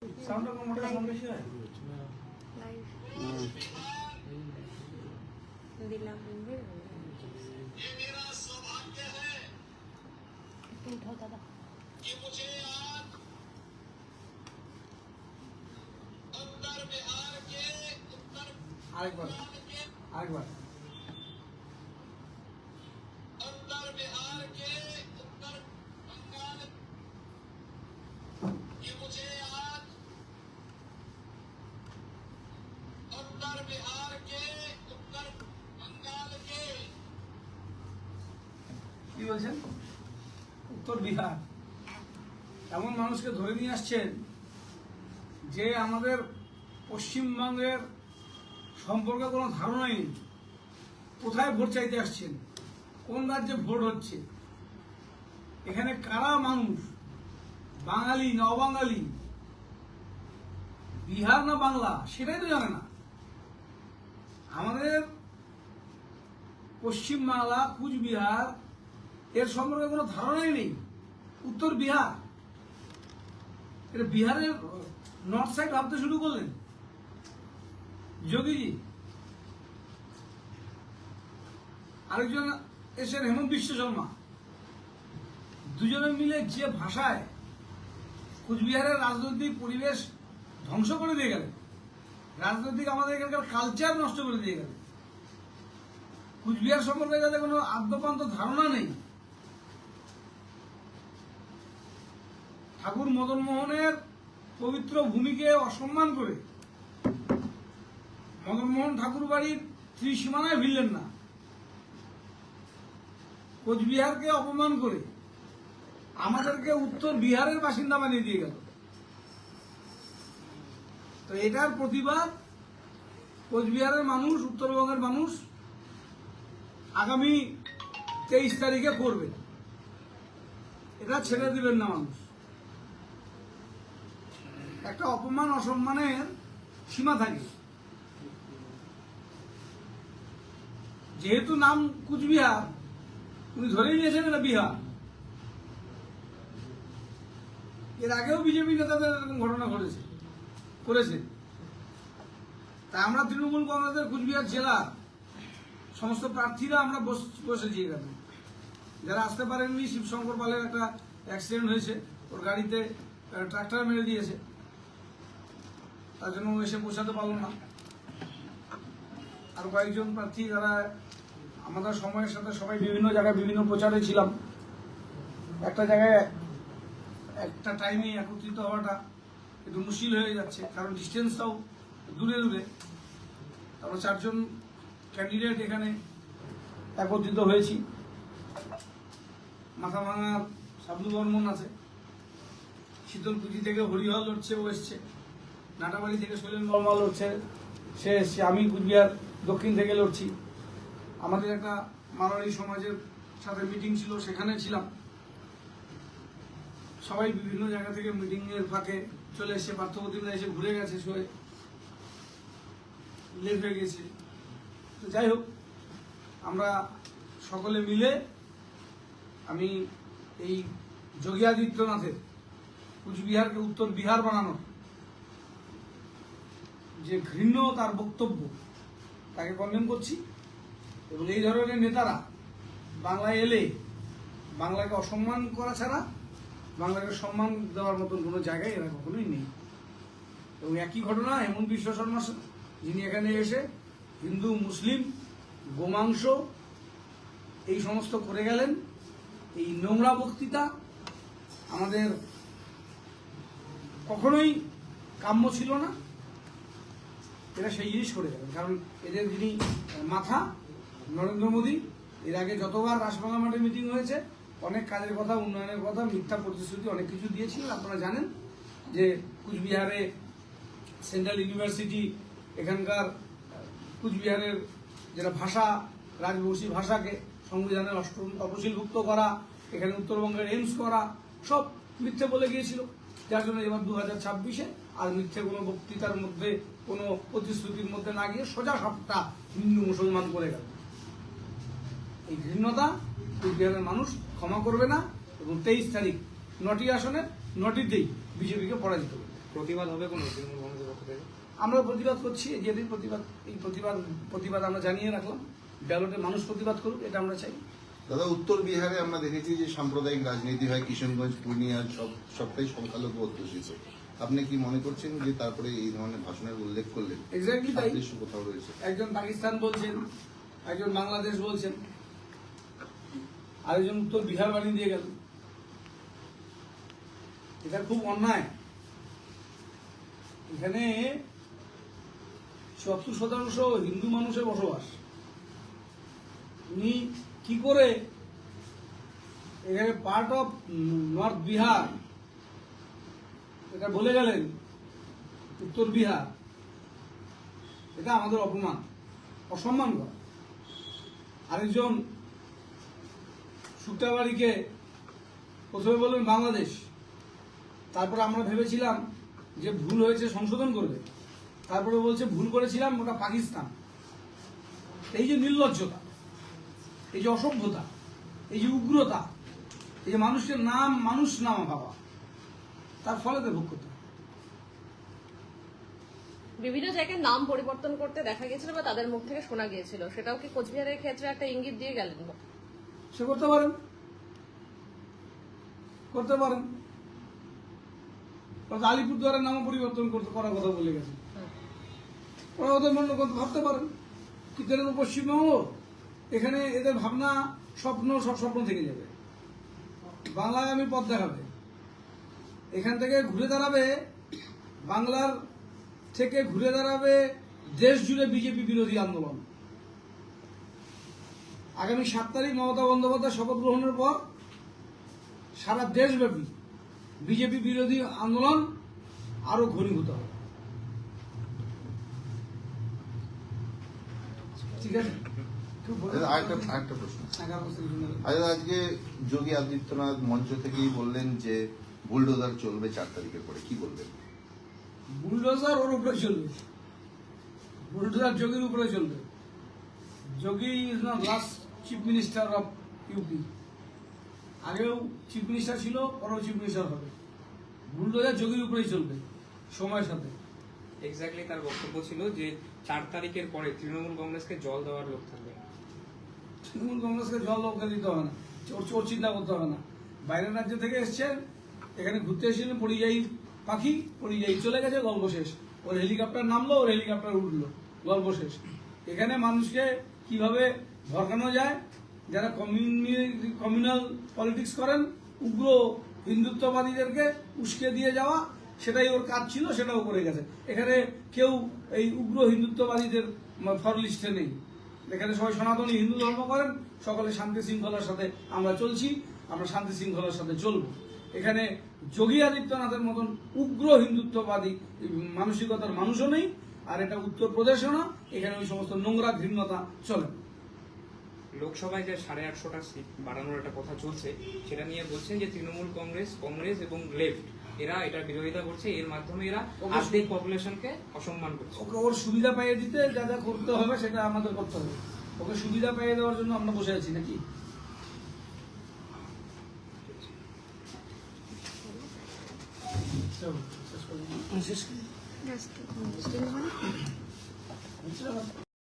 সাউন্ডটা কোন মোটা সাউন্ড বেশি হয় লাইভ দিলাম একটু উঠাও দাদা আরেকবার আরেকবার কি বলছেন? উত্তর বিহার এমন মানুষকে ধরে নিয়ে আসছেন যে আমাদের পশ্চিমবঙ্গের সম্পর্কে কোনো ধারণাই নেই। কোথায় ভোট চাইতে আসছেন, কোন রাজ্যে ভোট হচ্ছে, এখানে কারা মানুষ, বাঙালি না অবাঙালি, বিহার না বাংলা, সেটাই তো জানে না। আমাদের পশ্চিমবাংলা, কুচবিহার এর সম্পর্কে কোনো ধারণাই নেই। উত্তর বিহার, এটা বিহারের নর্থ সাইড ভাবতে শুরু করলেন যোগীজি। আরেকজন এসেন হেমন্ত বিশ্ব শর্মা, দুজনে মিলে যে ভাষায় কুচবিহারের রাজনৈতিক পরিবেশ ধ্বংস করে দিয়ে গেলেন, রাজনৈতিক আমাদের এখানকার কালচার নষ্ট করে দিয়ে গেলেন। কুচবিহার সম্পর্কে যাদের কোনো আদ্যপান্ত ধারণা নেই। ঠাকুর মদন মোহনের পবিত্র ভূমিকে অসম্মান করে মদন মোহন ঠাকুর বাড়ির ত্রিসীমানায় ভিড়লেন না, কোচবিহারকে অপমান করে আমাদেরকে উত্তর বিহারের বাসিন্দা বানিয়ে দিয়ে গেল। তো এটার প্রতিবাদ কোচবিহারের মানুষ, উত্তরবঙ্গের মানুষ আগামী 23 তারিখে করবে। এটা ছেড়ে দিবেন না। মানুষ একটা অপমান অসম্মানের সীমা থাকে। যেহেতু নাম কুচবিহার, উনি ধরেই নিয়েছেন এটা বিহার। এর আগেও বিজেপি নেতাদের এরকম ঘটনা করেছে। তাই আমরা তৃণমূল কংগ্রেসের কুচবিহার জেলার সমস্ত প্রার্থীরা আমরা বসেছি এখানে। যারা আসতে পারেননি, শিবশঙ্কর পালের একটা অ্যাক্সিডেন্ট হয়েছে, ওর গাড়িতে ট্রাক্টর মেরে দিয়েছে, তার জন্য এসে পৌঁছাতে পারল না। আর কয়েকজন প্রার্থী যারা আমাদের সময়ের সাথে সবাই বিভিন্ন জায়গায় বিভিন্ন প্রচারে ছিলাম, একটা জায়গায় একটা টাইমে একত্রিত হওয়াটা একটু মুশকিল হয়ে যাচ্ছে, কারণ ডিস্টেন্সটাও দূরে দূরে। আমরা 4 জন ক্যান্ডিডেট এখানে একত্রিত হয়েছি। মাথাভাঙার সাবলু বর্মন আছে, শীতলকুচি থেকে হরিহর লড়ছে, ও এসছে। নাটাবাড়ি থেকে শৈলেন বর্মা লড়ছে, সে এসছে। আমি কুচবিহার দক্ষিণ থেকে লড়ছি। আমাদের একটা মারোয়াড়ি সমাজের সাথে মিটিং ছিল, সেখানে ছিলাম। সবাই বিভিন্ন জায়গা থেকে মিটিং এর ফাঁকে চলে এসে, পার্থপ্রতিমরা এসে ঘুরে গেছে, শুয়ে লেট হয়ে গেছে। তো যাই হোক, আমরা সকলে মিলে আমি এই যোগী আদিত্যনাথের কুচবিহারকে উত্তর বিহার বানানোর যে ঘৃণ্য তার বক্তব্য, তাকে কন্ডেম করছি। এবং এই ধরনের নেতারা বাংলায় এলে বাংলাকে অসম্মান করা ছাড়া বাংলাকে সম্মান দেওয়ার মতন কোনো জায়গায় এরা কখনোই নেই। এবং একই ঘটনা হেমন্ত বিশ্ব শর্মা, যিনি এখানে এসে হিন্দু মুসলিম গোমাংস এই সমস্ত করে গেলেন। এই নোংরা বক্তৃতা আমাদের কখনোই কাম্য ছিল না। এরা সেই জিনিস করে গেলেন, কারণ এদের যিনি মাথা নরেন্দ্র মোদী, এর আগে যতবার রাসবাংলা মাঠে মিটিং হয়েছে, অনেক কাজের কথা, উন্নয়নের কথা, মিথ্যা প্রতিশ্রুতি অনেক কিছু দিয়েছিলেন। আপনারা জানেন যে কুচবিহারে সেন্ট্রাল ইউনিভার্সিটি, এখানকার কুচবিহারের যেটা ভাষা, রাজবংশী ভাষাকে সংবিধানের 8ম তফসিলভুক্ত করা, এখানে উত্তরবঙ্গের এইমস করা, সব মিথ্যে বলে গিয়েছিল। যার জন্য এবার 2026-এ আর মিথ্যে কোনো বক্তৃতার মধ্যে, কোনো প্রতিশ্রুতির মধ্যে না গিয়ে সোজা সাপটা হিন্দু মুসলমান করে গেল। এই ঘৃণ্যতা কুচবিহারের মানুষ ক্ষমা করবে না। এবং 23 তারিখ 9টি আসনে 9টিতেই বিজেপিকে পরাজিত করবে। প্রতিবাদ হবে কোনো তৃণমূল কংগ্রেসের পক্ষ থেকে? আমরা প্রতিবাদ করছি, যেদিন প্রতিবাদ আমরা জানিয়ে রাখলাম, ব্যালটে মানুষ প্রতিবাদ করুক, এটা আমরা চাই। দাদা, উত্তর বিহারে আমরা দেখেছি যে সাম্প্রদায়িক রাজনীতি হয়, কিশনগঞ্জ, পূর্ণিয়া সবটাই সংখ্যালঘু অধ্যুষিত। আপনি কি মনে করছেন যে তারপরে এই ধরনের ভাষণের উল্লেখ করলেন এক্স্যাক্টলি তাই। সাদৃশ্য কোথাও রয়েছে? একজন পাকিস্তান বলছেন, একজন বাংলাদেশ বলছেন, আরেকজন উত্তর বিহার বানিয়ে দিয়ে গেল। এটা খুব অন্যায়। এখানে 70% হিন্দু মানুষের বসবাস। উনি কি করে এখানে পার্ট অফ নর্থ বিহার এটা বলে গেলেন উত্তর বিহার? এটা আমাদের অপমান, অসম্মান করা। আরেকজন শুক্তাবাড়িকে প্রথমে বললেন বাংলাদেশ, তারপরে আমরা ভেবেছিলাম যে ভুল হয়েছে সংশোধন করবে, তারপরে বলছে ভুল করেছিলাম, ওটা পাকিস্তান। এই যে নির্লজ্জতা, এই যে অসভ্যতা, এই যে উগ্রতা, এই যে মানুষের নাম মানুষ নামা ভাবা, তার ফলে তো ভোগ করতে হয়। বিভিন্ন জায়গায় নাম পরিবর্তন করতে দেখা গিয়েছিল বা তাদের মুখ থেকে শোনা গিয়েছিল, সেটাও কি কোচবিহারের ক্ষেত্রে একটা ইঙ্গিত দিয়ে গেলেন? সে করতে পারেন, করতে পারেন। আলিপুরদুয়ারের নাম পরিবর্তন করার কথা বলে গেছে, ওরা ওদের মনে করতে ভাবতে পারেন। কিন্তু এটা তো পশ্চিমবঙ্গ, এখানে এদের ভাবনা স্বপ্ন সব স্বপ্ন থেকে যাবে। বাংলায় আমি পথ দেখাবে, এখান থেকে ঘুরে দাঁড়াবে, বাংলার থেকে ঘুরে দাঁড়াবে দেশ জুড়ে বিজেপি বিরোধী আন্দোলন। আগামী 7 তারিখ মমতা বন্দ্যোপাধ্যায় শপথ গ্রহণের পর সারা দেশব্যাপী বিজেপি বিরোধী আন্দোলন আরো ঘনীভূত হবে। ঠিক আছে, আরেকটা প্রশ্ন। আজকে যোগী আদিত্যনাথ মঞ্চ থেকেই বললেন যে বুলডোজার চলবে 4 তারিখের পরে, কি বলবেন? বুলডোজার ওর উপরে চলবে, বুলডোজার যোগীর উপরে চলবে। Yogi is not last chief minister of UP, আগেও চিফ মিনিস্টার ছিল, পরেও চিফ মিনিস্টার হবে। বুলডোজার যোগীর উপরেই চলবে সময়ের সাথে। এক্স্যাক্টলি তার বক্তব্য ছিল যে 4 তারিখের পরে তৃণমূল কংগ্রেসকে জল দেওয়ার লোক থাকবে। তৃণমূল কংগ্রেসকে জল লোককে দিতে হবে না, ওর চিন্তা করতে হবে না। বাইরের রাজ্য থেকে এসছেন, এখানে ঘুরতে এসেছিলেন পরিযায়ী পাখি, পরিযায়ী চলে গেছে, গল্প শেষ। ওর হেলিকপ্টার নামলো, ওর হেলিকপ্টার উঠলো, গল্প শেষ। এখানে মানুষকে কিভাবে ভরকানো যায়, যারা কমিউনাল পলিটিক্স করেন, উগ্র হিন্দুত্ববাদীদেরকে উস্কে দিয়ে যাওয়া, সেটাই ওর কাজ ছিল, সেটাও করে গেছে। এখানে কেউ এই উগ্র হিন্দুত্ববাদীদের ফর লিস্টে নেই। এখানে সবাই সনাতনী হিন্দু ধর্ম করেন, সকলে শান্তি শৃঙ্খলার সাথে আমরা চলছি, আমরা শান্তি শৃঙ্খলার সাথে চলবো। এখানে যোগী আদিত্যনাথের মতন উগ্র হিন্দুত্ববাদী মানসিকতার মানুষও নেই, আর এটা উত্তরপ্রদেশও না। এখানে ওই সমস্ত নোংরা ঘৃণ্যতা চলে। লোকসভায় যে 850টা সিট বাড়ানোর একটা কথা চলছে, সেটা নিয়ে বলছেন যে তৃণমূল কংগ্রেস এবং লেফট এরা এটার বিরোধিতা করছে, এর মাধ্যমে এরা আর্থিক পপুলেশনকে অসম্মান করছে। ওকে ওর সুবিধা পাইয়ে দিতে যা যা করতে হবে সেটা আমাদের করতে হবে। ওকে সুবিধা পাইয়ে দেওয়ার জন্য আমরা বসে আছি নাকি? শেষ করি। জাস্ট